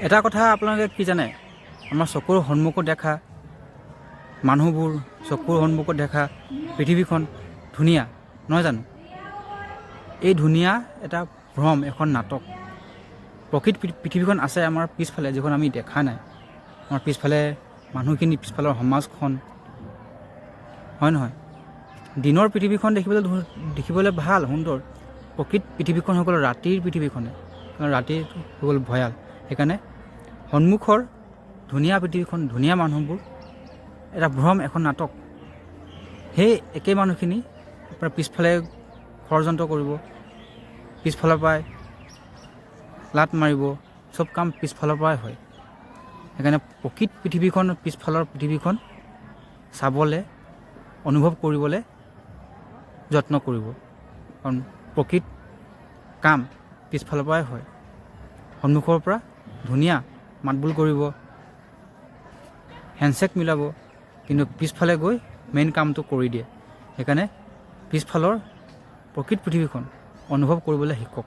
এটা কথা আপোনালোকে কি জানে, আমাৰ চকুৰ সন্মুখত দেখা মানুহবোৰ, চকুৰ সন্মুখত দেখা পৃথিৱীখন ধুনীয়া নহয় জানো? এই ধুনীয়া এটা ভ্ৰম, এখন নাটক। প্ৰকৃত পৃথিৱীখন আছে আমাৰ পিছফালে, যিখন আমি দেখা নাই। আমাৰ পিছফালে মানুহখিনি, পিছফালৰ সমাজখন, হয় নহয়? দিনৰ পৃথিৱীখন দেখিবলৈ ভাল, সুন্দৰ। প্ৰকৃত পৃথিৱীখন হৈ গ'ল ৰাতিৰ পৃথিৱীখনে, কাৰণ ৰাতি হৈ গ'ল ভয়াল। সেইকাৰণে সন্মুখৰ ধুনীয়া পৃথিৱীখন, ধুনীয়া মানুহবোৰ এটা ভ্ৰম, এখন নাটক। সেই একেই মানুহখিনি আপোনাৰ পিছফালে ষড়যন্ত্ৰ কৰিব, পিছফালৰ পৰাই লাত মাৰিব, চব কাম পিছফালৰ পৰাই হয়। সেইকাৰণে প্ৰকৃত পৃথিৱীখন, পিছফালৰ পৃথিৱীখন চাবলৈ, অনুভৱ কৰিবলৈ যত্ন কৰিব, কাৰণ প্ৰকৃত কাম পিছফালৰ পৰাই হয়। সন্মুখৰ পৰা ধুনীয়া মাতবোল কৰিব, হেণ্ডশ্বেক মিলাব, কিন্তু পিছফালে গৈ মেইন কামটো কৰি দিয়ে। সেইকাৰণে পিছফালৰ প্ৰকৃত পৃথিৱীখন অনুভৱ কৰিবলৈ শিকক।